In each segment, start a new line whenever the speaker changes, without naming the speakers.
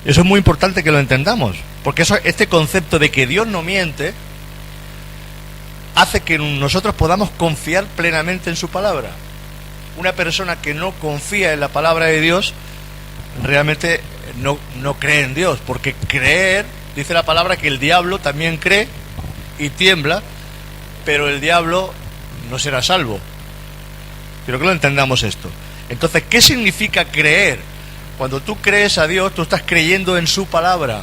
Eso es muy importante que lo entendamos, porque este concepto de que Dios no miente hace que nosotros podamos confiar plenamente en su palabra. Una persona que no confía en la palabra de Dios realmente no cree en Dios, porque creer, dice la palabra que el diablo también cree y tiembla, pero el diablo no será salvo. Quiero que lo entendamos esto. Entonces, ¿qué significa creer? Cuando tú crees a Dios, tú estás creyendo en su palabra,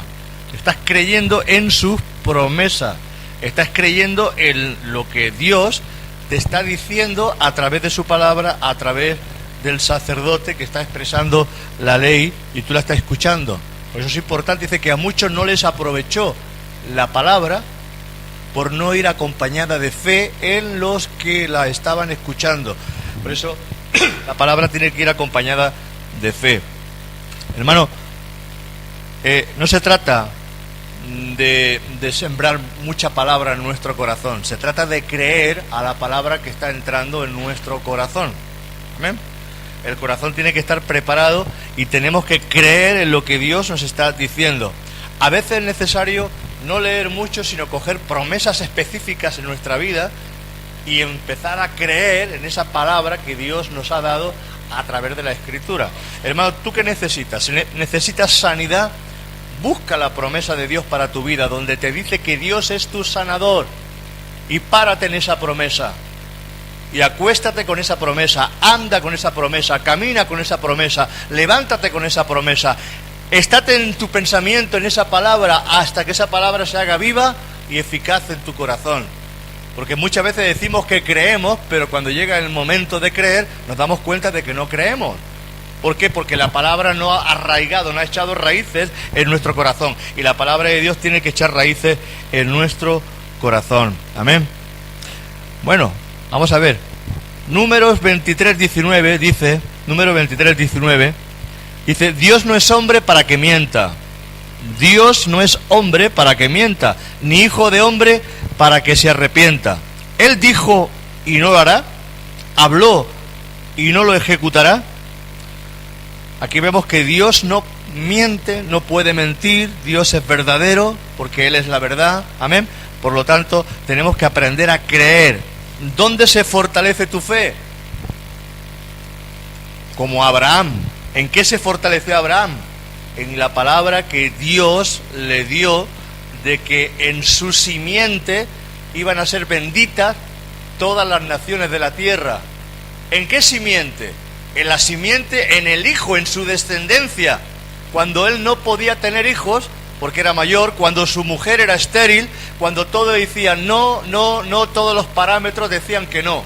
estás creyendo en sus promesas, estás creyendo en lo que Dios te está diciendo a través de su palabra, a través del sacerdote que está expresando la ley y tú la estás escuchando. Por eso es importante, dice que a muchos no les aprovechó la palabra por no ir acompañada de fe en los que la estaban escuchando. Por eso la palabra tiene que ir acompañada de fe. Hermano, no se trata de sembrar mucha palabra en nuestro corazón, se trata de creer a la palabra que está entrando en nuestro corazón. ¿Amén? El corazón tiene que estar preparado y tenemos que creer en lo que Dios nos está diciendo. A veces es necesario no leer mucho, sino coger promesas específicas en nuestra vida y empezar a creer en esa palabra que Dios nos ha dado a través de la Escritura. Hermano, ¿tú qué necesitas? Si necesitas sanidad, busca la promesa de Dios para tu vida, donde te dice que Dios es tu sanador, y párate en esa promesa. Y acuéstate con esa promesa, anda con esa promesa, camina con esa promesa, levántate con esa promesa. Estate en tu pensamiento, en esa palabra, hasta que esa palabra se haga viva y eficaz en tu corazón. Porque muchas veces decimos que creemos, pero cuando llega el momento de creer, nos damos cuenta de que no creemos. ¿Por qué? Porque la palabra no ha arraigado, no ha echado raíces en nuestro corazón. Y la palabra de Dios tiene que echar raíces en nuestro corazón. Amén. Bueno, vamos a ver. Números 23:19 dice, número 23:19, dice, Dios no es hombre para que mienta. Dios no es hombre para que mienta, ni hijo de hombre para que se arrepienta. Él dijo y no lo hará, habló y no lo ejecutará. Aquí vemos que Dios no miente, no puede mentir, Dios es verdadero porque Él es la verdad. Amén. Por lo tanto, tenemos que aprender a creer. ¿Dónde se fortalece tu fe? Como Abraham. ¿En qué se fortaleció Abraham? En la palabra que Dios le dio de que en su simiente iban a ser benditas todas las naciones de la tierra. ¿En qué simiente? En la simiente, en el hijo, en su descendencia. Cuando él no podía tener hijos, porque era mayor, cuando su mujer era estéril, cuando todo decía no, todos los parámetros decían que no.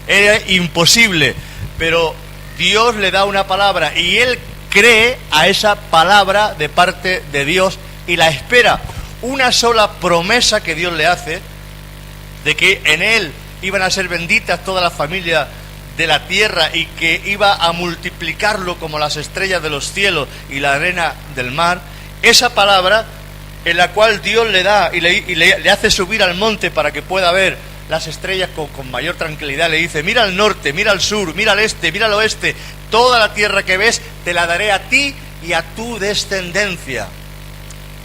Era imposible, pero Dios le da una palabra y él cree a esa palabra de parte de Dios y la espera. Una sola promesa que Dios le hace, de que en él iban a ser benditas todas las familias de la tierra y que iba a multiplicarlo como las estrellas de los cielos y la arena del mar. Esa palabra en la cual Dios le da y le hace subir al monte para que pueda ver las estrellas con mayor tranquilidad, le dice, mira al norte, mira al sur, mira al este, mira al oeste, toda la tierra que ves te la daré a ti y a tu descendencia.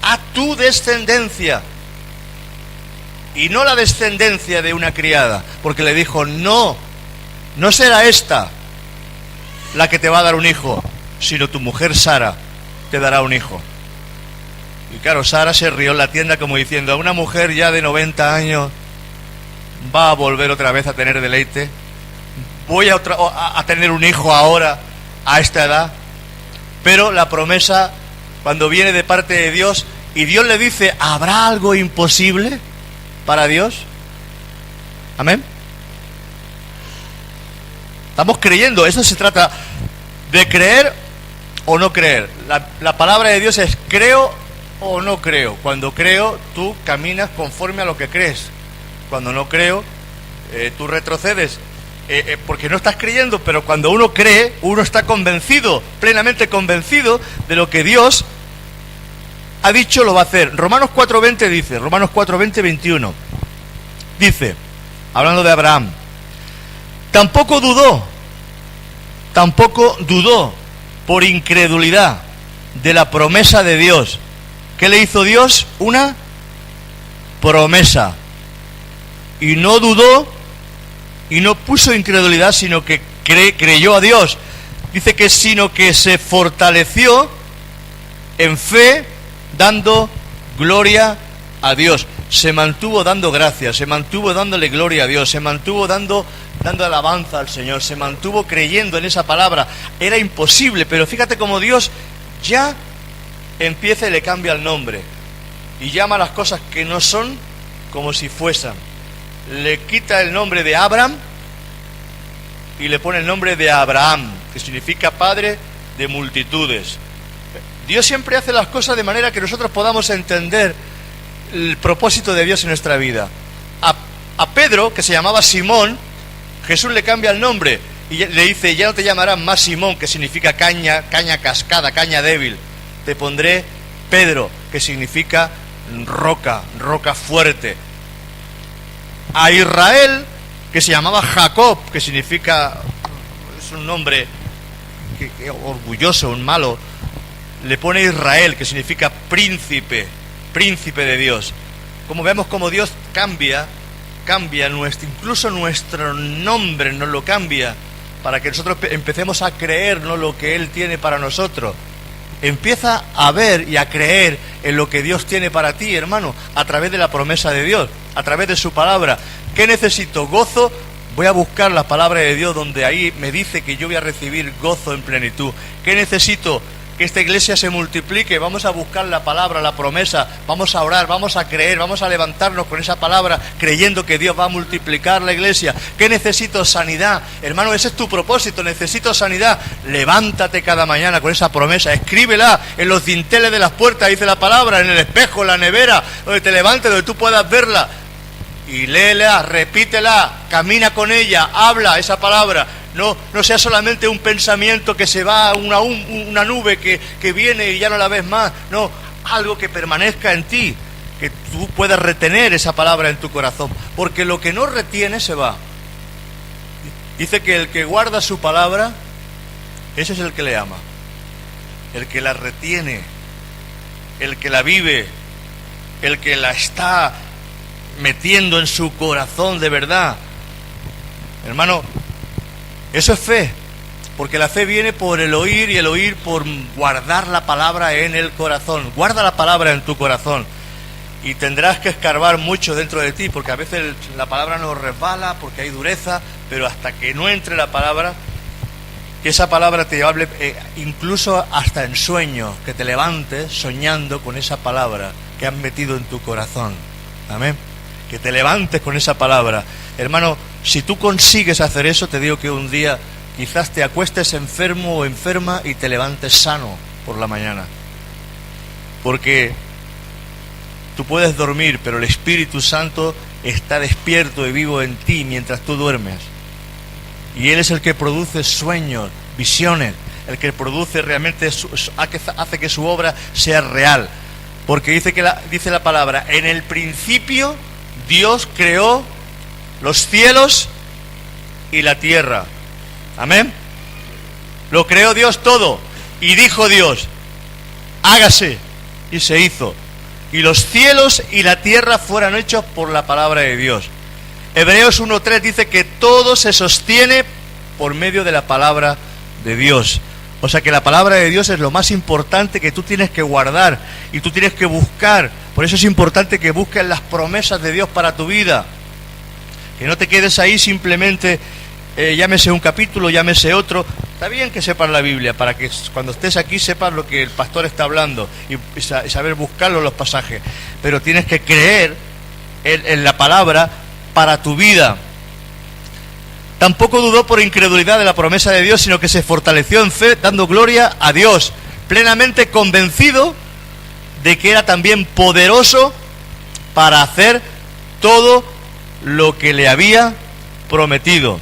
A tu descendencia. Y no la descendencia de una criada, porque le dijo, no será esta la que te va a dar un hijo, sino tu mujer Sara te dará un hijo. Y claro, Sara se rió en la tienda como diciendo, a una mujer ya de 90 años va a volver otra vez a tener deleite. Voy a tener un hijo ahora, a esta edad. Pero la promesa, cuando viene de parte de Dios, y Dios le dice, ¿habrá algo imposible para Dios? Amén. Estamos creyendo, eso se trata de creer o no creer. La palabra de Dios es creo o no creo. Cuando creo, tú caminas conforme a lo que crees. Cuando no creo, tú retrocedes, porque no estás creyendo, pero cuando uno cree, uno está convencido, plenamente convencido de lo que Dios ha dicho lo va a hacer. Romanos 4:20 dice, Romanos 4:20-21, dice, hablando de Abraham, tampoco dudó por incredulidad, de la promesa de Dios. ¿Qué le hizo Dios? Una promesa. Y no dudó y no puso incredulidad, sino que creyó a Dios. Dice que sino que se fortaleció en fe, dando gloria a Dios. Se mantuvo dando gracias, se mantuvo dándole gloria a Dios, se mantuvo dando alabanza al Señor, se mantuvo creyendo en esa palabra. Era imposible, pero fíjate cómo Dios ya empieza y le cambia el nombre y llama a las cosas que no son como si fuesen. Le quita el nombre de Abraham y le pone el nombre de Abraham, que significa padre de multitudes. Dios siempre hace las cosas de manera que nosotros podamos entender el propósito de Dios en nuestra vida. A Pedro, que se llamaba Simón, Jesús le cambia el nombre y le dice: ya no te llamarán más Simón, que significa caña cascada, caña débil. Te pondré Pedro, que significa roca fuerte. A Israel, que se llamaba Jacob, que significa, es un nombre que orgulloso, un malo, le pone Israel, que significa príncipe de Dios. Como vemos como Dios cambia incluso nuestro nombre nos lo cambia, para que nosotros empecemos a creernos lo que Él tiene para nosotros. Empieza a ver y a creer en lo que Dios tiene para ti, hermano, a través de la promesa de Dios, a través de su palabra. ¿Qué necesito? Gozo. Voy a buscar la palabra de Dios, donde ahí me dice que yo voy a recibir gozo en plenitud. ¿Qué necesito? Que esta iglesia se multiplique. Vamos a buscar la palabra, la promesa, vamos a orar, vamos a creer, vamos a levantarnos con esa palabra, creyendo que Dios va a multiplicar la iglesia. ¿Qué necesito? Sanidad. Hermano, ese es tu propósito, necesito sanidad. Levántate cada mañana con esa promesa, escríbela en los dinteles de las puertas, dice la palabra, en el espejo, en la nevera, donde te levantes, donde tú puedas verla. Y léela, repítela, camina con ella, habla esa palabra. No sea solamente un pensamiento que se va, una nube que viene y ya no la ves más. No, algo que permanezca en ti, que tú puedas retener esa palabra en tu corazón. Porque lo que no retiene se va. Dice que el que guarda su palabra, ese es el que le ama. El que la retiene, el que la vive, el que la está metiendo en su corazón de verdad. Hermano, eso es fe, porque la fe viene por el oír y el oír por guardar la palabra en el corazón. Guarda la palabra en tu corazón y tendrás que escarbar mucho dentro de ti, porque a veces la palabra nos resbala porque hay dureza, pero hasta que no entre la palabra, que esa palabra te hable, incluso hasta en sueños, que te levantes soñando con esa palabra que has metido en tu corazón. Amén. Que te levantes con esa palabra. Hermano, si tú consigues hacer eso, te digo que un día quizás te acuestes enfermo o enferma y te levantes sano por la mañana. Porque tú puedes dormir, pero el Espíritu Santo está despierto y vivo en ti mientras tú duermes. Y Él es el que produce sueños, visiones, el que produce realmente, hace que su obra sea real. Porque dice la palabra: en el principio Dios creó los cielos y la tierra. Amén. Lo creó Dios todo. Y dijo Dios: hágase. Y se hizo. Y los cielos y la tierra fueron hechos por la palabra de Dios. Hebreos 1:3 dice que todo se sostiene por medio de la palabra de Dios. O sea que la palabra de Dios es lo más importante que tú tienes que guardar y tú tienes que buscar. Por eso es importante que busques las promesas de Dios para tu vida. Que no te quedes ahí simplemente, llámese un capítulo, llámese otro. Está bien que sepas la Biblia, para que cuando estés aquí sepas lo que el pastor está hablando y saber buscarlo los pasajes. Pero tienes que creer en la palabra para tu vida. Tampoco dudó por incredulidad de la promesa de Dios, sino que se fortaleció en fe, dando gloria a Dios, plenamente convencido de que era también poderoso para hacer todo lo que le había prometido.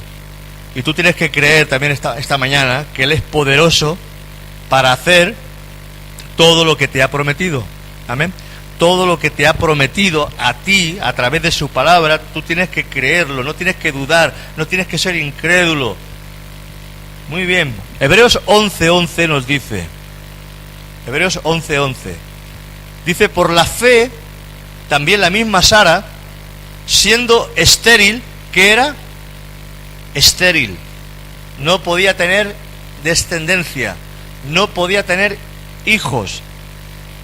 Y tú tienes que creer también esta mañana que Él es poderoso para hacer todo lo que te ha prometido. Amén. Todo lo que te ha prometido a ti a través de su palabra, tú tienes que creerlo, no tienes que dudar, no tienes que ser incrédulo. Muy bien. Hebreos 11:11 nos dice: Hebreos 11:11. Dice, por la fe, también la misma Sara, siendo estéril, ¿qué era? Estéril. No podía tener descendencia, no podía tener hijos.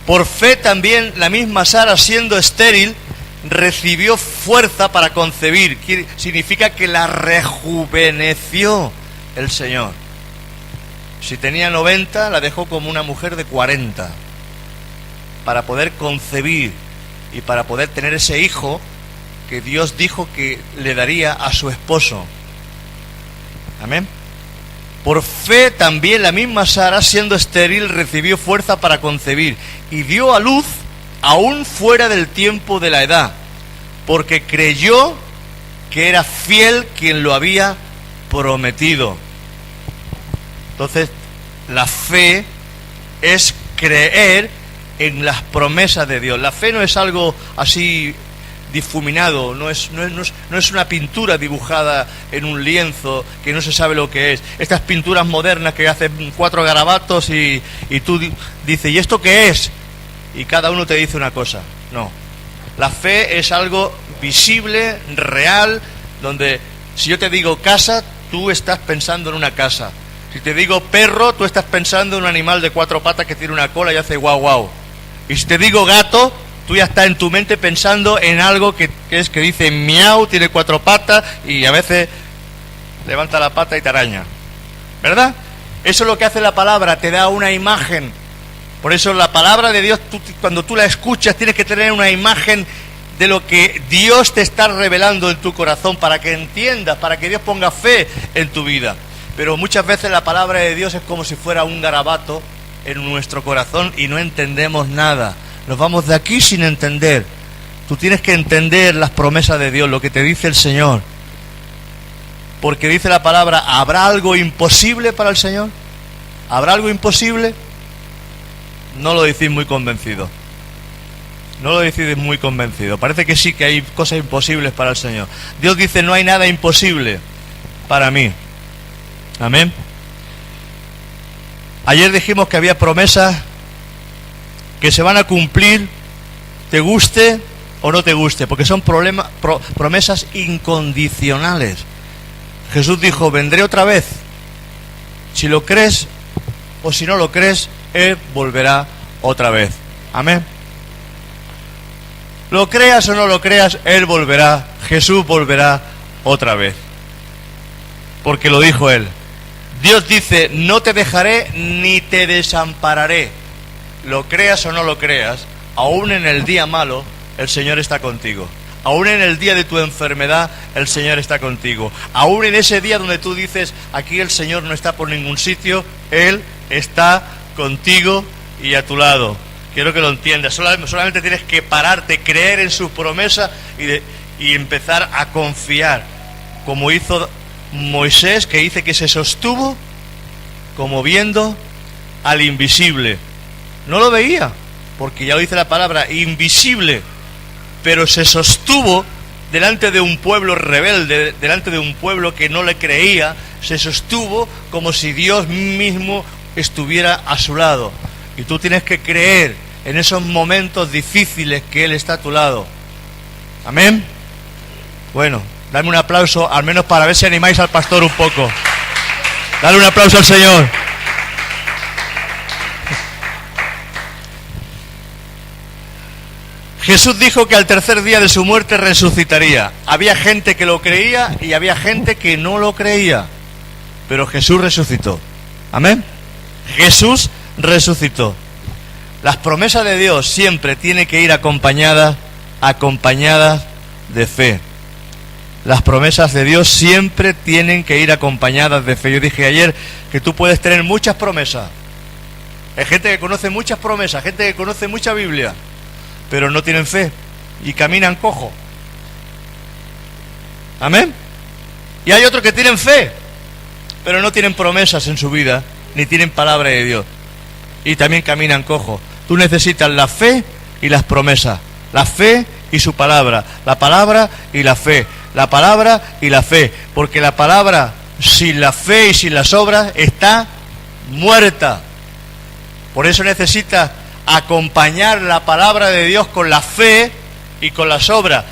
Por fe también la misma Sara, siendo estéril, recibió fuerza para concebir. Significa que la rejuveneció el Señor. Si tenía 90, la dejó como una mujer de 40, para poder concebir y para poder tener ese hijo que Dios dijo que le daría a su esposo. Amén. Por fe también la misma Sara, siendo estéril, recibió fuerza para concebir y dio a luz aún fuera del tiempo de la edad, porque creyó que era fiel quien lo había prometido. Entonces, la fe es creer en las promesas de Dios. La fe no es algo así difuminado, no es una pintura dibujada en un lienzo que no se sabe lo que es. Estas pinturas modernas que hacen 4 garabatos y tú dices, ¿y esto qué es? Y cada uno te dice una cosa. No. La fe es algo visible, real, donde si yo te digo casa, tú estás pensando en una casa. Si te digo perro, tú estás pensando en un animal de 4 patas que tiene una cola y hace guau guau. Y si te digo gato, tú ya estás en tu mente pensando en algo que dice miau, tiene 4 patas y a veces levanta la pata y te araña. ¿Verdad? Eso es lo que hace la palabra, te da una imagen. Por eso la palabra de Dios, cuando tú la escuchas, tienes que tener una imagen de lo que Dios te está revelando en tu corazón, para que entiendas, para que Dios ponga fe en tu vida. Pero muchas veces la palabra de Dios es como si fuera un garabato en nuestro corazón y no entendemos nada. Nos vamos de aquí sin entender. Tú tienes que entender las promesas de Dios, lo que te dice el Señor. Porque dice la palabra, ¿habrá algo imposible para el Señor? ¿Habrá algo imposible? No lo decís muy convencido. No lo decís muy convencido. Parece que sí, que hay cosas imposibles para el Señor. Dios dice, no hay nada imposible para mí. Amén. Ayer dijimos que había promesas que se van a cumplir, te guste o no te guste, porque son promesas incondicionales. Jesús dijo, vendré otra vez. Si lo crees o si no lo crees, Él volverá otra vez. Amén. Lo creas o no lo creas, Él volverá, Jesús volverá otra vez. Porque lo dijo Él. Dios dice, no te dejaré ni te desampararé. Lo creas o no lo creas, aún en el día malo, el Señor está contigo. Aún en el día de tu enfermedad, el Señor está contigo. Aún en ese día donde tú dices, aquí el Señor no está por ningún sitio, Él está contigo y a tu lado. Quiero que lo entiendas. Solamente tienes que pararte, creer en sus promesas y empezar a confiar, como hizo Moisés, que dice que se sostuvo como viendo al invisible. No lo veía, porque ya lo dice la palabra, invisible, pero se sostuvo delante de un pueblo rebelde, delante de un pueblo que no le creía, se sostuvo como si Dios mismo estuviera a su lado. Y tú tienes que creer en esos momentos difíciles que Él está a tu lado. Amén. Bueno, dame un aplauso, al menos para ver si animáis al pastor un poco. Dale un aplauso al Señor. Jesús dijo que al tercer día de su muerte resucitaría. Había gente que lo creía y había gente que no lo creía. Pero Jesús resucitó. Amén. Jesús resucitó. Las promesas de Dios siempre tienen que ir acompañadas de fe. Las promesas de Dios siempre tienen que ir acompañadas de fe. Yo dije ayer que tú puedes tener muchas promesas. Hay gente que conoce muchas promesas, gente que conoce mucha Biblia, pero no tienen fe y caminan cojo. Amén. Y hay otros que tienen fe, pero no tienen promesas en su vida, ni tienen palabra de Dios, y también caminan cojo. Tú necesitas la fe y las promesas, la fe y su palabra, la palabra y la fe, la palabra y la fe, porque la palabra sin la fe y sin las obras está muerta. Por eso necesitas acompañar la palabra de Dios con la fe y con las obras.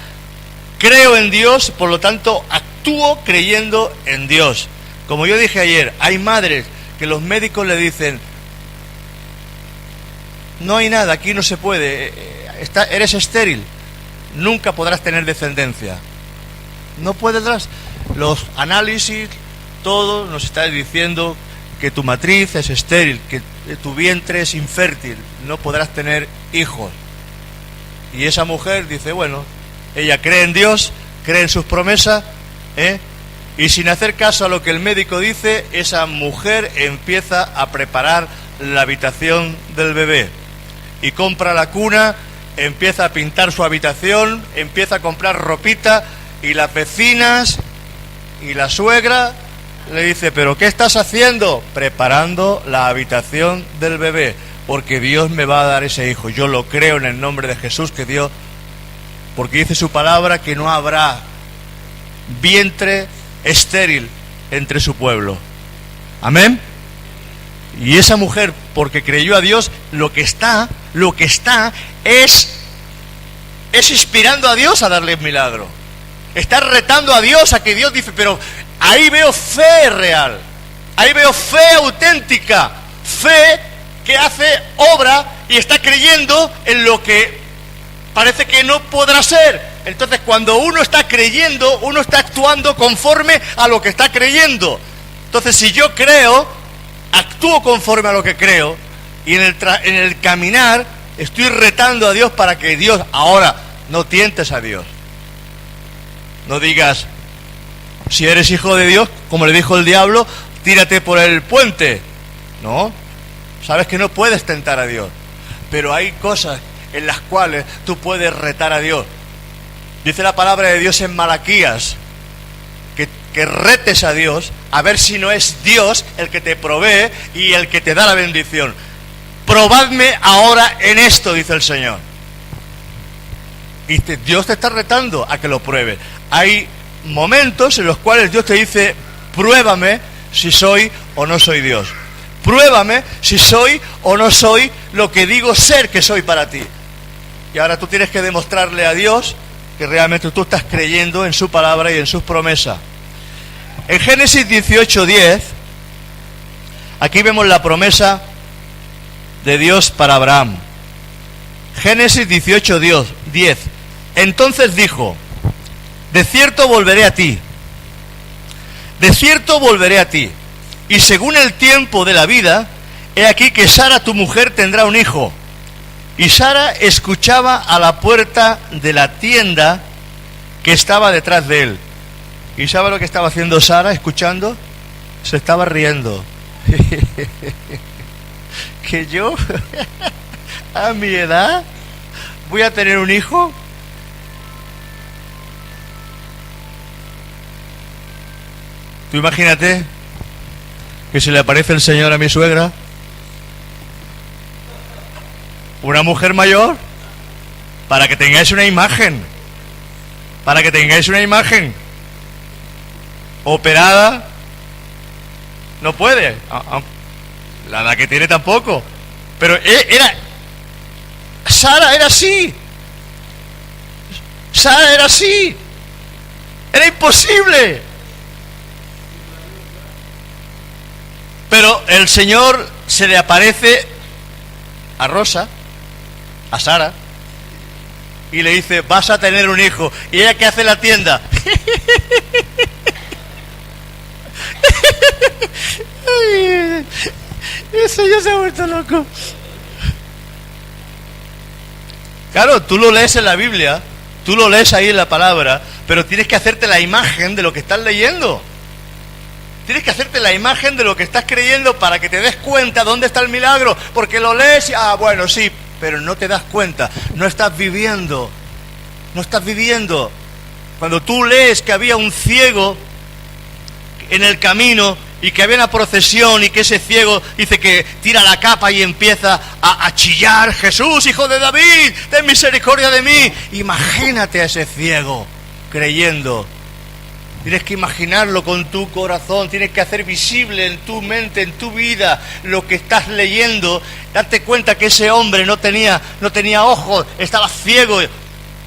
Creo en Dios, por lo tanto actúo creyendo en Dios. Como yo dije ayer, hay madres que los médicos le dicen: no hay nada, aquí no se puede, eres estéril, nunca podrás tener descendencia. No podrás. Los análisis, todo nos está diciendo que tu matriz es estéril, que tu vientre es infértil, no podrás tener hijos. Y esa mujer dice, bueno, ella cree en Dios, cree en sus promesas, y sin hacer caso a lo que el médico dice, esa mujer empieza a preparar la habitación del bebé. Y compra la cuna, empieza a pintar su habitación, empieza a comprar ropita, y las vecinas y la suegra le dice, ¿pero qué estás haciendo? Preparando la habitación del bebé, porque Dios me va a dar ese hijo. Yo lo creo en el nombre de Jesús, que Dios, porque dice su palabra que no habrá vientre estéril entre su pueblo. Amén. Y esa mujer, porque creyó a Dios, lo que está es inspirando a Dios a darle el milagro. Está retando a Dios a que Dios dice, pero ahí veo fe real, ahí veo fe auténtica, fe que hace obra y está creyendo en lo que parece que no podrá ser. Entonces, cuando uno está creyendo, uno está actuando conforme a lo que está creyendo. Entonces, si yo creo, actúo conforme a lo que creo, y en el caminar estoy retando a Dios para que Dios, ahora, no tientes a Dios. No digas, si eres hijo de Dios, como le dijo el diablo, tírate por el puente. No, sabes que no puedes tentar a Dios, pero hay cosas en las cuales tú puedes retar a Dios. Dice la palabra de Dios en Malaquías, que retes a Dios, a ver si no es Dios el que te provee y el que te da la bendición. Probadme ahora en esto, dice el Señor. Y Dios te está retando a que lo pruebes. Hay momentos en los cuales Dios te dice, pruébame si soy o no soy Dios. Pruébame si soy o no soy lo que digo ser que soy para ti. Y ahora tú tienes que demostrarle a Dios que realmente tú estás creyendo en su palabra y en sus promesas. En Génesis 18:10, aquí vemos la promesa de Dios para Abraham. Génesis 18:10. Entonces dijo, de cierto volveré a ti, de cierto volveré a ti, y según el tiempo de la vida, he aquí que Sara tu mujer tendrá un hijo. Y Sara escuchaba a la puerta de la tienda que estaba detrás de él. ¿Y sabe lo que estaba haciendo Sara escuchando? Se estaba riendo. ¿Que yo, a mi edad, voy a tener un hijo? Tú imagínate que se le aparece el Señor a mi suegra, una mujer mayor, para que tengáis una imagen, operada, no puede, la edad que tiene tampoco, pero Sara era así, era imposible. Pero el Señor se le aparece a Rosa, a Sara, y le dice, vas a tener un hijo. ¿Y ella qué hace en la tienda? Ay, eso ya se ha vuelto loco. Claro, tú lo lees en la Biblia, tú lo lees ahí en la palabra, pero tienes que hacerte la imagen de lo que estás leyendo. Tienes que hacerte la imagen de lo que estás creyendo para que te des cuenta dónde está el milagro. Porque lo lees y, bueno, sí, pero no te das cuenta. No estás viviendo. Cuando tú lees que había un ciego en el camino y que había una procesión y que ese ciego dice que tira la capa y empieza a chillar, Jesús, hijo de David, ten misericordia de mí. Imagínate a ese ciego creyendo Tienes que imaginarlo con tu corazón, tienes que hacer visible en tu mente, en tu vida, lo que estás leyendo. Date cuenta que ese hombre no tenía ojos, estaba ciego.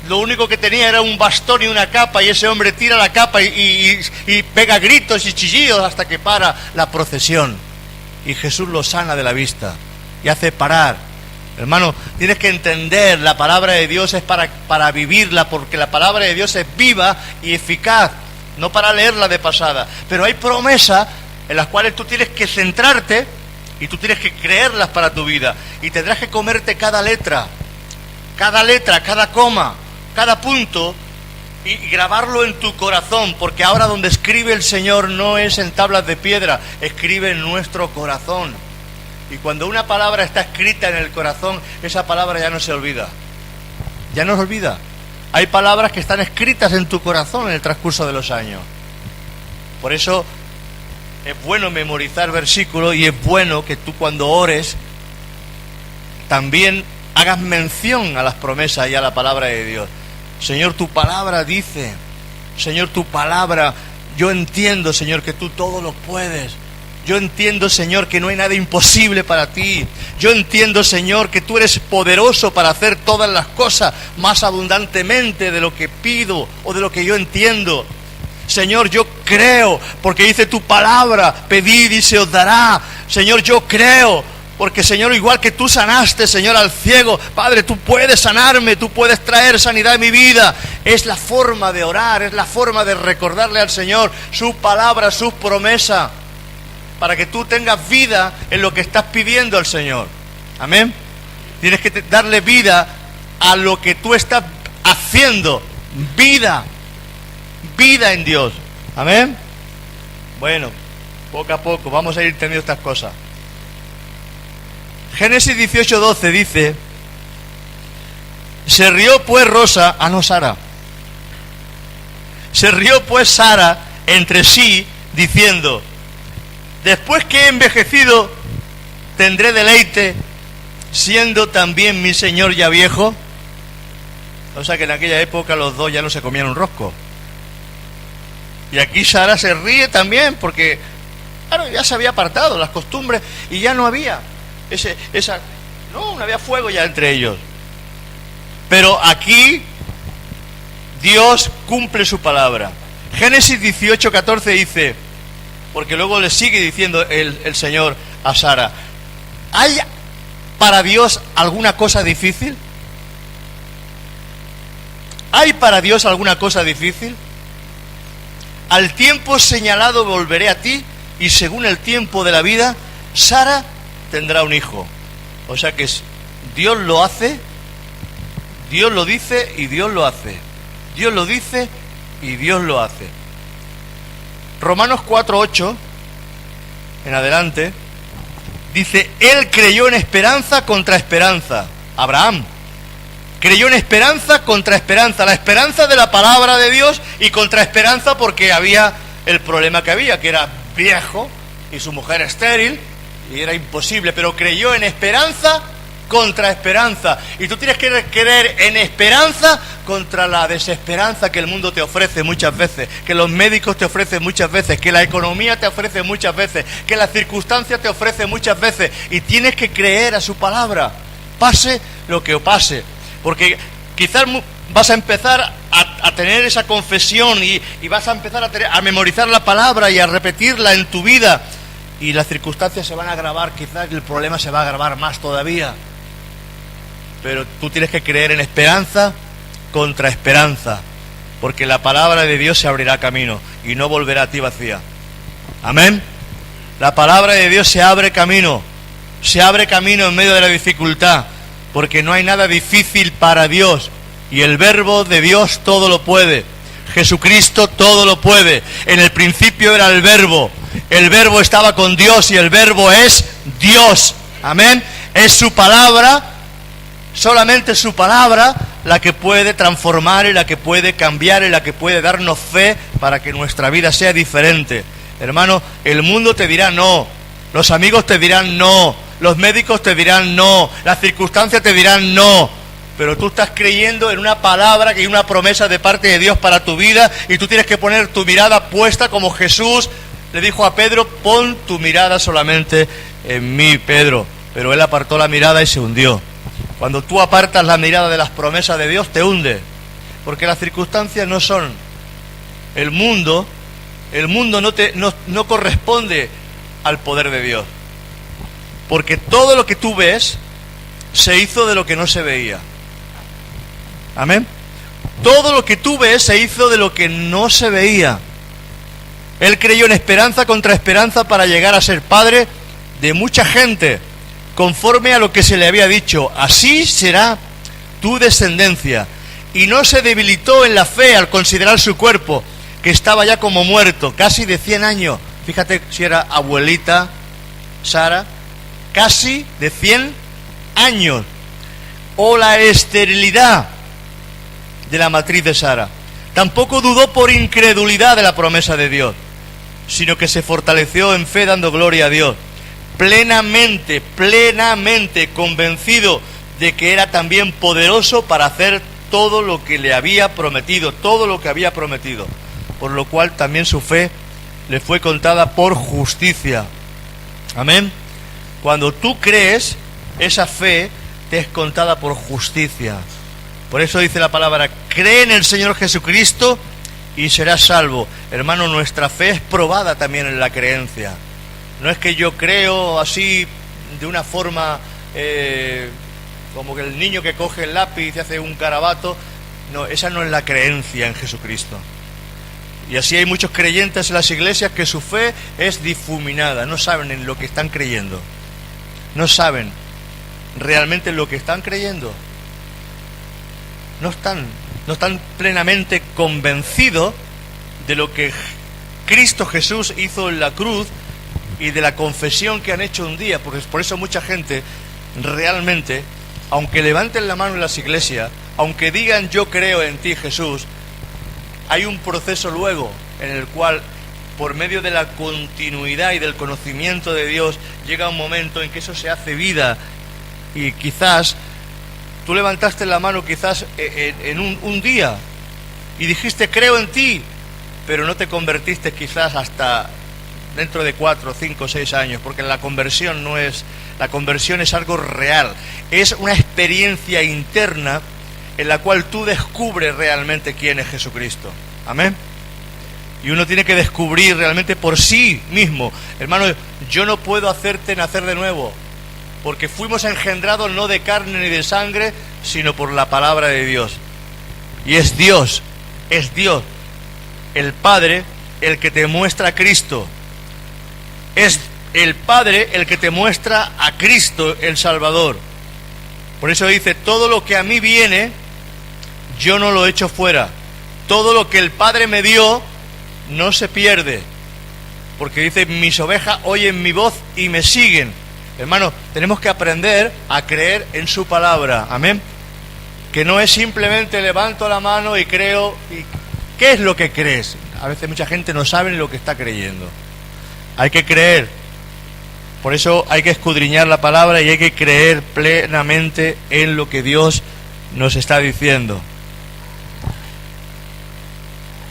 Lo único que tenía era un bastón y una capa, y ese hombre tira la capa y pega gritos y chillidos hasta que para la procesión. Y Jesús lo sana de la vista y hace parar. Hermano, tienes que entender, la palabra de Dios es para vivirla, porque la palabra de Dios es viva y eficaz. No para leerla de pasada, pero hay promesas en las cuales tú tienes que centrarte y tú tienes que creerlas para tu vida, y tendrás que comerte cada letra, cada coma, cada punto, y grabarlo en tu corazón, porque ahora donde escribe el Señor no es en tablas de piedra, escribe en nuestro corazón. Y cuando una palabra está escrita en el corazón, esa palabra ya no se olvida, ya no se olvida. Hay palabras que están escritas en tu corazón en el transcurso de los años. Por eso es bueno memorizar versículos, y es bueno que tú cuando ores también hagas mención a las promesas y a la palabra de Dios. Señor, tu palabra dice, Señor, tu palabra, yo entiendo, Señor, que tú todo lo puedes. Yo entiendo, Señor, que no hay nada imposible para ti. Yo entiendo, Señor, que tú eres poderoso para hacer todas las cosas más abundantemente de lo que pido o de lo que yo entiendo. Señor, yo creo, porque dice tu palabra, pedid y se os dará. Señor, yo creo, porque, Señor, igual que tú sanaste, Señor, al ciego, Padre, tú puedes sanarme, tú puedes traer sanidad a mi vida. Es la forma de orar, es la forma de recordarle al Señor su palabra, sus promesas, para que tú tengas vida en lo que estás pidiendo al Señor. Amén. Tienes que darle vida a lo que tú estás haciendo. Vida en Dios. Amén. Bueno, poco a poco vamos a ir entendiendo estas cosas. Génesis 18:12 dice: se rió pues Sara. Se rió pues Sara entre sí, diciendo: después que he envejecido, ¿tendré deleite, siendo también mi señor ya viejo? O sea que en aquella época los dos ya no se comían un rosco. Y aquí Sara se ríe también, porque claro, ya se había apartado las costumbres y ya no había no había fuego ya entre ellos. Pero aquí Dios cumple su palabra. Génesis 18:14 dice, porque luego le sigue diciendo el Señor a Sara: ¿hay para Dios alguna cosa difícil? ¿Hay para Dios alguna cosa difícil? Al tiempo señalado volveré a ti, y según el tiempo de la vida, Sara tendrá un hijo. O sea que Dios lo hace, Dios lo dice y Dios lo hace. Dios lo dice y Dios lo hace. Romanos 4:8 en adelante dice: él creyó en esperanza contra esperanza. Abraham creyó en esperanza contra esperanza, la esperanza de la palabra de Dios, y contra esperanza porque había el problema que había, que era viejo y su mujer estéril y era imposible, pero creyó en esperanza contra esperanza. Y tú tienes que creer en esperanza contra la desesperanza que el mundo te ofrece muchas veces, que los médicos te ofrecen muchas veces, que la economía te ofrece muchas veces, que las circunstancias te ofrecen muchas veces, y tienes que creer a su palabra, pase lo que pase, porque quizás vas a empezar a tener esa confesión y vas a empezar a memorizar la palabra y a repetirla en tu vida, y las circunstancias se van a agravar, quizás el problema se va a agravar más todavía. Pero tú tienes que creer en esperanza contra esperanza, porque la palabra de Dios se abrirá camino y no volverá a ti vacía. Amén. La palabra de Dios se abre camino en medio de la dificultad, porque no hay nada difícil para Dios, y el verbo de Dios todo lo puede. Jesucristo todo lo puede. En el principio era el verbo estaba con Dios y el verbo es Dios. Amén. Es su palabra, solamente su palabra, la que puede transformar y la que puede cambiar y la que puede darnos fe para que nuestra vida sea diferente. Hermano, el mundo te dirá no, los amigos te dirán no, los médicos te dirán no, las circunstancias te dirán no, pero tú estás creyendo en una palabra, que hay una promesa de parte de Dios para tu vida, y tú tienes que poner tu mirada puesta como Jesús le dijo a Pedro: pon tu mirada solamente en mí, Pedro. Pero él apartó la mirada y se hundió. Cuando tú apartas la mirada de las promesas de Dios, te hunde, porque las circunstancias no son. El mundo no corresponde al poder de Dios, porque todo lo que tú ves se hizo de lo que no se veía. Amén. Todo lo que tú ves se hizo de lo que no se veía. Él creyó en esperanza contra esperanza para llegar a ser padre de mucha gente, conforme a lo que se le había dicho: así será tu descendencia. Y no se debilitó en la fe al considerar su cuerpo, que estaba ya como muerto, casi de 100 años. Fíjate si era abuelita Sara, casi de 100 años. O la esterilidad de la matriz de Sara. Tampoco dudó por incredulidad de la promesa de Dios, sino que se fortaleció en fe, dando gloria a Dios, plenamente convencido de que era también poderoso para hacer todo lo que le había prometido, por lo cual también su fe le fue contada por justicia. Amén. Cuando tú crees, esa fe te es contada por justicia. Por eso dice la palabra: cree en el Señor Jesucristo y serás salvo. Hermano, nuestra fe es probada también en la creencia. No es que yo creo así de una forma como que el niño que coge el lápiz y hace un garabato. No, esa no es la creencia en Jesucristo. Y así hay muchos creyentes en las iglesias que su fe es difuminada. No saben en lo que están creyendo. No saben realmente en lo que están creyendo. No están plenamente convencidos de lo que Cristo Jesús hizo en la cruz y de la confesión que han hecho un día. Porque por eso mucha gente realmente, aunque levanten la mano en las iglesias, aunque digan yo creo en ti, Jesús, hay un proceso luego en el cual, por medio de la continuidad y del conocimiento de Dios, llega un momento en que eso se hace vida. Y quizás tú levantaste la mano en un día y dijiste creo en ti, pero no te convertiste quizás hasta dentro de 4, 5, 6 años, porque la conversión es algo real, es una experiencia interna en la cual tú descubres realmente quién es Jesucristo. Amén. Y uno tiene que descubrir realmente por sí mismo. Hermano, yo no puedo hacerte nacer de nuevo, porque fuimos engendrados no de carne ni de sangre, sino por la palabra de Dios. Y es Dios, el Padre, el que te muestra a Cristo. Es el Padre el que te muestra a Cristo, el Salvador. Por eso dice: todo lo que a mí viene, yo no lo echo fuera. Todo lo que el Padre me dio, no se pierde. Porque dice: mis ovejas oyen mi voz y me siguen. Hermano, tenemos que aprender a creer en su palabra. Amén. Que no es simplemente levanto la mano y creo. ¿Y qué es lo que crees? A veces mucha gente no sabe lo que está creyendo. Hay que creer. Por eso hay que escudriñar la palabra y hay que creer plenamente en lo que Dios nos está diciendo.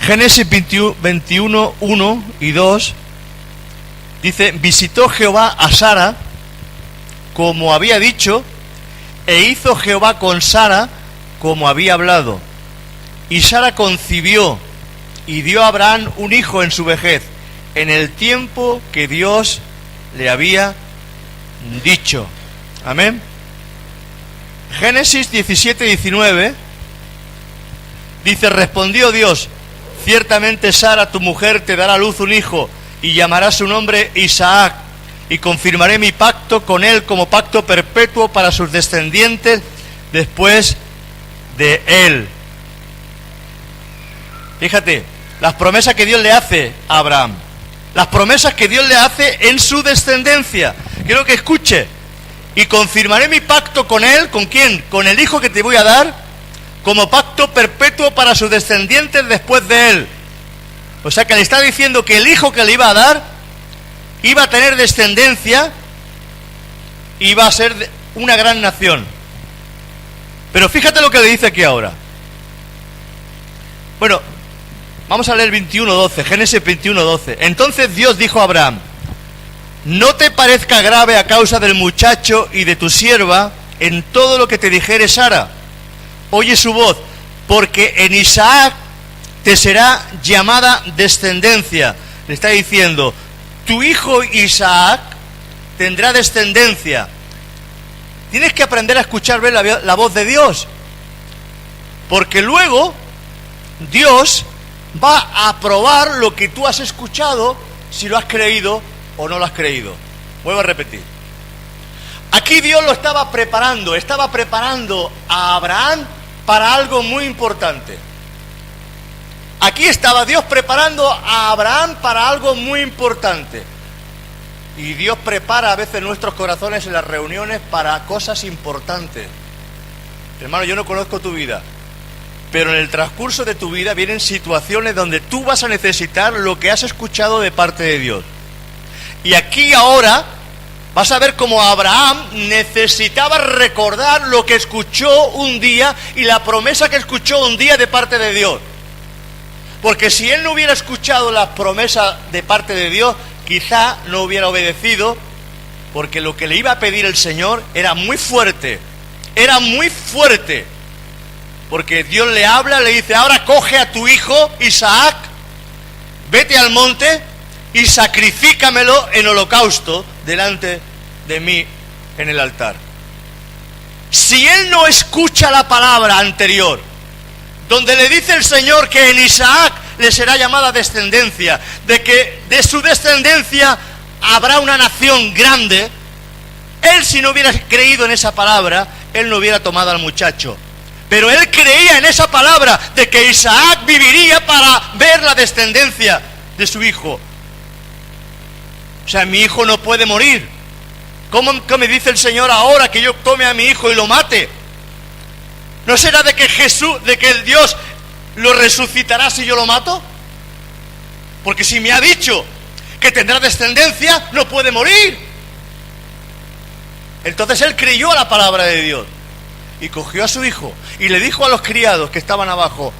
Génesis 21, 1 y 2 dice: visitó Jehová a Sara como había dicho, e hizo Jehová con Sara como había hablado. Y Sara concibió y dio a Abraham un hijo en su vejez, en el tiempo que Dios le había dicho. Amén. Génesis 17, 19 dice: respondió Dios: ciertamente Sara tu mujer te dará a luz un hijo, y llamará su nombre Isaac, y confirmaré mi pacto con él como pacto perpetuo para sus descendientes después de él. Fíjate, las promesas que Dios le hace a Abraham, las promesas que Dios le hace en su descendencia. Quiero que escuche: y confirmaré mi pacto con él. ¿Con quién? Con el hijo que te voy a dar, como pacto perpetuo para sus descendientes después de él. O sea que le está diciendo que el hijo que le iba a dar iba a tener descendencia, iba a ser una gran nación. Pero fíjate lo que le dice aquí ahora. Bueno, vamos a leer 21:12, Génesis 21:12. Entonces Dios dijo a Abraham: no te parezca grave a causa del muchacho y de tu sierva en todo lo que te dijere Sara. Oye su voz, porque en Isaac te será llamada descendencia. Le está diciendo, tu hijo Isaac tendrá descendencia. Tienes que aprender a escuchar bien la voz de Dios, porque luego Dios va a probar lo que tú has escuchado, si lo has creído o no lo has creído. Vuelvo a repetir. Aquí Dios lo estaba preparando a Abraham para algo muy importante. Aquí estaba Dios preparando a Abraham para algo muy importante. Y Dios prepara a veces nuestros corazones en las reuniones para cosas importantes. Hermano, yo no conozco tu vida, pero en el transcurso de tu vida vienen situaciones donde tú vas a necesitar lo que has escuchado de parte de Dios. Y aquí ahora vas a ver cómo Abraham necesitaba recordar lo que escuchó un día y la promesa que escuchó un día de parte de Dios. Porque si él no hubiera escuchado las promesas de parte de Dios, quizá no hubiera obedecido, porque lo que le iba a pedir el Señor era muy fuerte, porque Dios le habla, le dice, ahora coge a tu hijo Isaac, vete al monte y sacrifícamelo en holocausto delante de mí en el altar. Si él no escucha la palabra anterior, donde le dice el Señor que en Isaac le será llamada descendencia, de que de su descendencia habrá una nación grande, él, si no hubiera creído en esa palabra, él no hubiera tomado al muchacho. Pero él creía en esa palabra de que Isaac viviría para ver la descendencia de su hijo. O sea, mi hijo no puede morir. ¿Cómo me dice el Señor ahora que yo tome a mi hijo y lo mate? ¿No será de que el Dios lo resucitará si yo lo mato? Porque si me ha dicho que tendrá descendencia, no puede morir. Entonces él creyó a la palabra de Dios y cogió a su hijo y le dijo a los criados que estaban abajo: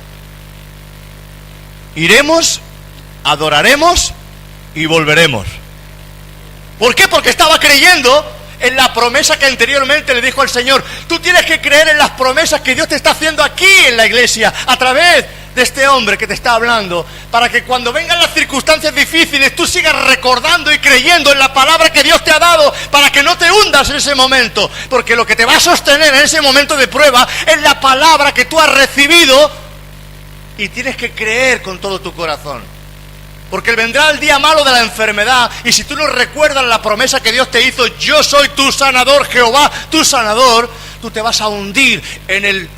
iremos, adoraremos y volveremos. ¿Por qué? Porque estaba creyendo en la promesa que anteriormente le dijo al Señor. Tú tienes que creer en las promesas que Dios te está haciendo aquí en la iglesia, a través de este hombre que te está hablando, para que cuando vengan las circunstancias difíciles tú sigas recordando y creyendo en la palabra que Dios te ha dado, para que no te hundas en ese momento, porque lo que te va a sostener en ese momento de prueba es la palabra que tú has recibido, y tienes que creer con todo tu corazón. Porque vendrá el día malo de la enfermedad, y si tú no recuerdas la promesa que Dios te hizo, yo soy tu sanador, Jehová, tu sanador, tú te vas a hundir en el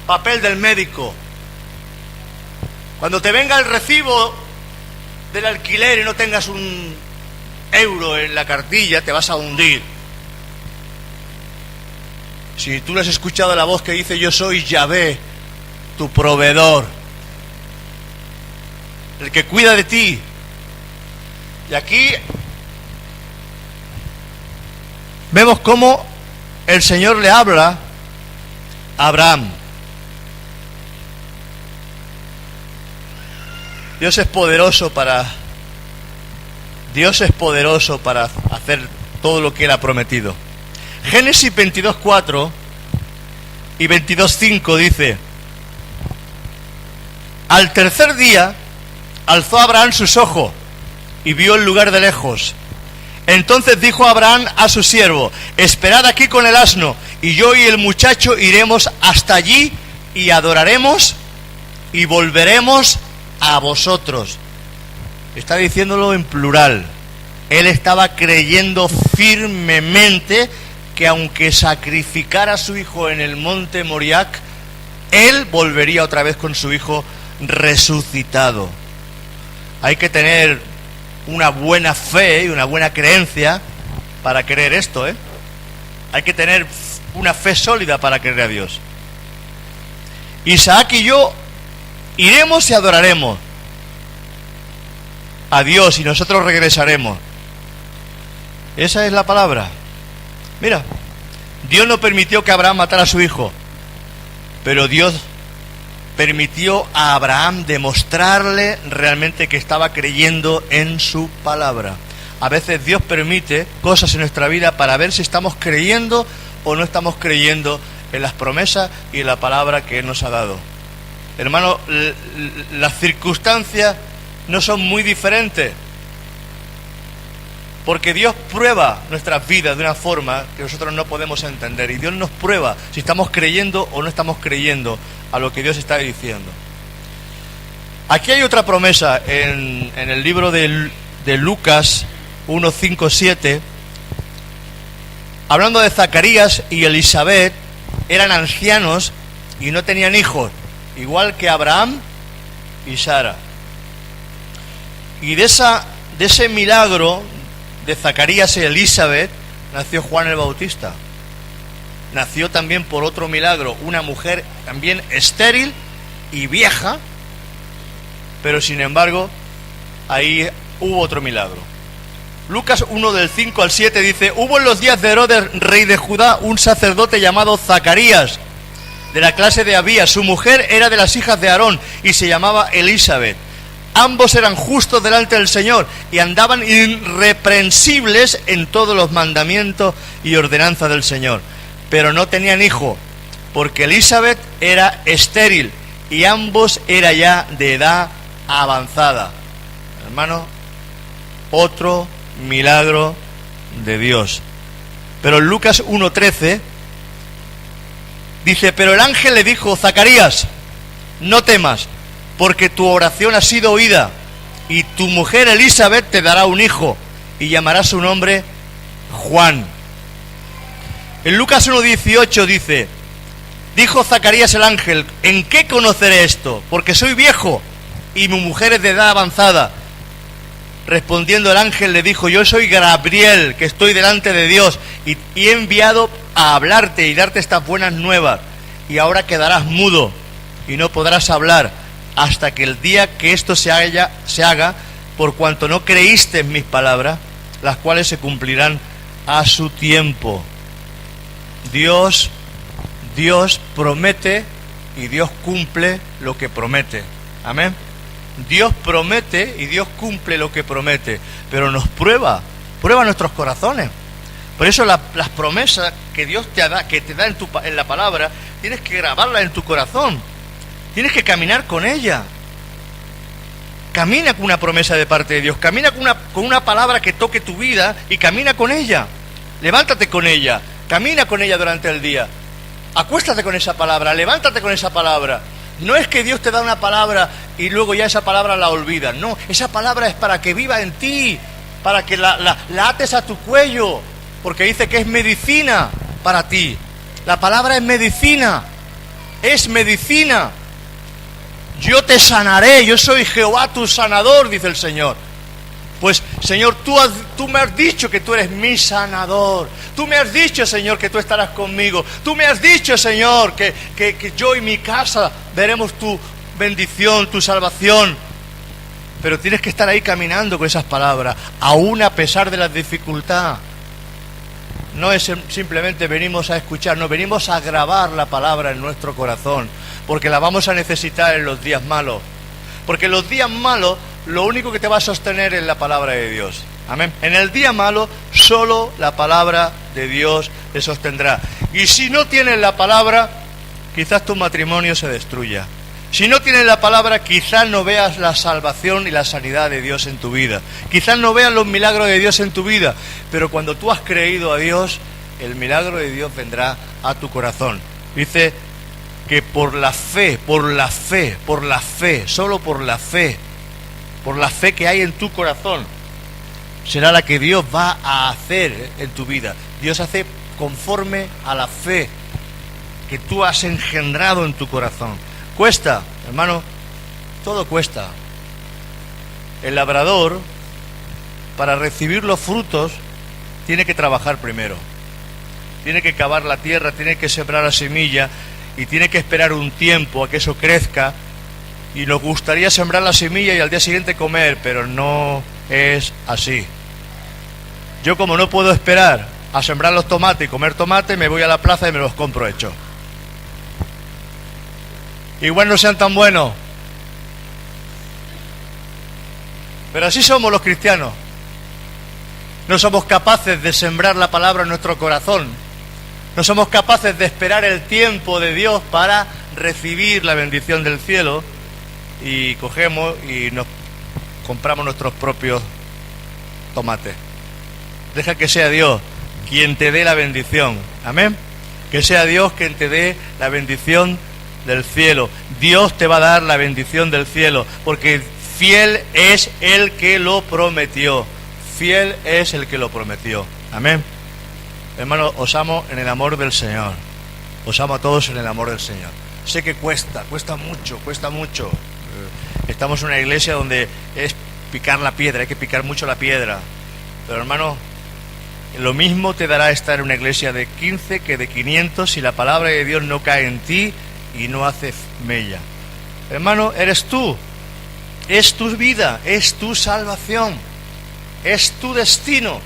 papel del médico. Cuando te venga el recibo del alquiler y no tengas un euro en la cartilla, te vas a hundir. Si tú no has escuchado la voz que dice, yo soy Yahvé, tu proveedor, el que cuida de ti. Y aquí vemos cómo el Señor le habla a Abraham. Dios es poderoso para hacer todo lo que Él ha prometido. Génesis 22:4 y 22:5 dice: al tercer día alzó Abraham sus ojos y vio el lugar de lejos. Entonces dijo Abraham a su siervo: esperad aquí con el asno, y yo y el muchacho iremos hasta allí y adoraremos y volveremos a vosotros. Está diciéndolo en plural. Él estaba creyendo firmemente que aunque sacrificara a su hijo en el monte Moriac, él volvería otra vez con su hijo resucitado. Hay que tener una buena fe y una buena creencia para creer esto, Hay que tener una fe sólida para creer a Dios. Isaac y yo iremos y adoraremos a Dios y nosotros regresaremos. Esa es la palabra. Mira, Dios no permitió que Abraham matara a su hijo, Pero Dios permitió a Abraham demostrarle realmente que estaba creyendo en su palabra. A veces Dios permite cosas en nuestra vida para ver si estamos creyendo o no estamos creyendo en las promesas y en la palabra que Él nos ha dado. Hermano, las circunstancias no son muy diferentes, porque Dios prueba nuestras vidas de una forma que nosotros no podemos entender, y Dios nos prueba si estamos creyendo o no estamos creyendo a lo que Dios está diciendo. Aquí hay otra promesa en el libro de Lucas 1, 5, 7, hablando de Zacarías y Elisabet. Eran ancianos y no tenían hijos, igual que Abraham y Sara. Y de ese milagro de Zacarías y Elisabet nació Juan el Bautista. Nació también por otro milagro, una mujer también estéril y vieja, pero sin embargo ahí hubo otro milagro. Lucas 1 del 5 al 7 dice: hubo en los días de Herodes, rey de Judá, un sacerdote llamado Zacarías, de la clase de Abías. Su mujer era de las hijas de Aarón y se llamaba Elisabet. Ambos eran justos delante del Señor y andaban irreprensibles en todos los mandamientos y ordenanzas del Señor. Pero no tenían hijo, porque Elisabet era estéril y ambos era ya de edad avanzada. Hermano, otro milagro de Dios. Pero en Lucas 1:13 dice: pero el ángel le dijo: Zacarías, no temas, porque tu oración ha sido oída, y tu mujer Elisabet te dará un hijo, y llamará su nombre Juan. En Lucas 1:18 dice: dijo Zacarías el ángel: ¿en qué conoceré esto? Porque soy viejo, y mi mujer es de edad avanzada. Respondiendo el ángel le dijo: yo soy Gabriel, que estoy delante de Dios, y he enviado a hablarte y darte estas buenas nuevas, y ahora quedarás mudo y no podrás hablar hasta que el día que esto se haga, por cuanto no creíste en mis palabras, las cuales se cumplirán a su tiempo. Dios promete y Dios cumple lo que promete. Amén. Dios promete y Dios cumple lo que promete, pero nos prueba nuestros corazones. Por eso las promesas que Dios te da en la palabra, tienes que grabarlas en tu corazón, tienes que caminar con ella. Camina con una promesa de parte de Dios, camina con una palabra que toque tu vida y camina con ella. Levántate con ella, camina con ella durante el día, acuéstate con esa palabra, levántate con esa palabra. No es que Dios te da una palabra y luego ya esa palabra la olvidas. No, esa palabra es para que viva en ti, para que la ates a tu cuello, porque dice que es medicina para ti. La palabra es medicina, es medicina. Yo te sanaré, yo soy Jehová tu sanador, dice el Señor. Pues, Señor, tú me has dicho que tú eres mi sanador. Tú me has dicho, Señor, que tú estarás conmigo. Tú me has dicho, Señor, que yo y mi casa veremos tu bendición, tu salvación. Pero tienes que estar ahí caminando con esas palabras, aún a pesar de la dificultad. No es simplemente venimos a escuchar, no, venimos a grabar la palabra en nuestro corazón, porque la vamos a necesitar en los días malos. Porque en los días malos lo único que te va a sostener es la palabra de Dios. Amén. En el día malo solo la palabra de Dios te sostendrá. Y si no tienes la palabra, quizás tu matrimonio se destruya. Si no tienes la palabra, quizás no veas la salvación y la sanidad de Dios en tu vida. Quizás no veas los milagros de Dios en tu vida. Pero cuando tú has creído a Dios, el milagro de Dios vendrá a tu corazón. Dice que por la fe, solo por la fe que hay en tu corazón, será la que Dios va a hacer en tu vida. Dios hace conforme a la fe que tú has engendrado en tu corazón. Cuesta, hermano, todo cuesta. El labrador, para recibir los frutos, tiene que trabajar primero. Tiene que cavar la tierra, tiene que sembrar la semilla y tiene que esperar un tiempo a que eso crezca. Y nos gustaría sembrar la semilla y al día siguiente comer, pero no es así. Yo, como no puedo esperar a sembrar los tomates y comer tomate, me voy a la plaza y me los compro hechos. igual no sean tan buenos. Pero así somos los cristianos. No somos capaces de sembrar la palabra en nuestro corazón. No somos capaces de esperar el tiempo de Dios para recibir la bendición del cielo. Y cogemos y nos compramos nuestros propios tomates. Deja que sea Dios quien te dé la bendición. Amén. Que sea Dios quien te dé la bendición del cielo. Dios te va a dar la bendición del cielo, porque fiel es el que lo prometió. Fiel es el que lo prometió. Amén. Hermano, os amo en el amor del Señor. Os amo a todos en el amor del Señor. Sé que cuesta mucho. Estamos en una iglesia donde es picar la piedra, hay que picar mucho la piedra. Pero hermano, lo mismo te dará estar en una iglesia de 15 que de 500 si la palabra de Dios no cae en ti y no hace mella. Hermano, eres tú. Es tu vida, es tu salvación, es tu destino.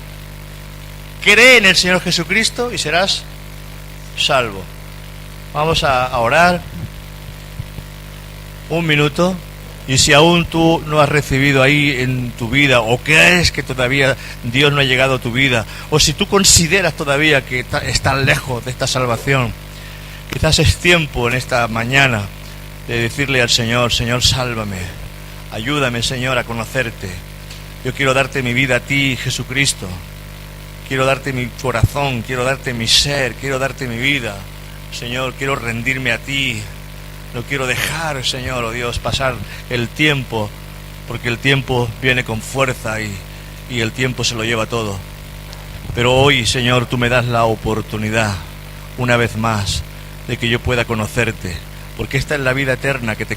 Cree en el Señor Jesucristo y serás salvo. Vamos a orar un minuto. Y si aún tú no has recibido ahí en tu vida, o crees que todavía Dios no ha llegado a tu vida, o si tú consideras todavía que estás lejos de esta salvación, quizás es tiempo en esta mañana de decirle al Señor: Señor, sálvame, ayúdame, Señor, a conocerte. Yo quiero darte mi vida a ti, Jesucristo. Quiero darte mi corazón, quiero darte mi ser, quiero darte mi vida. Señor, quiero rendirme a ti. No quiero dejar, Señor, oh Dios, pasar el tiempo, porque el tiempo viene con fuerza y el tiempo se lo lleva todo. Pero hoy, Señor, tú me das la oportunidad, una vez más, de que yo pueda conocerte, porque esta es la vida eterna que te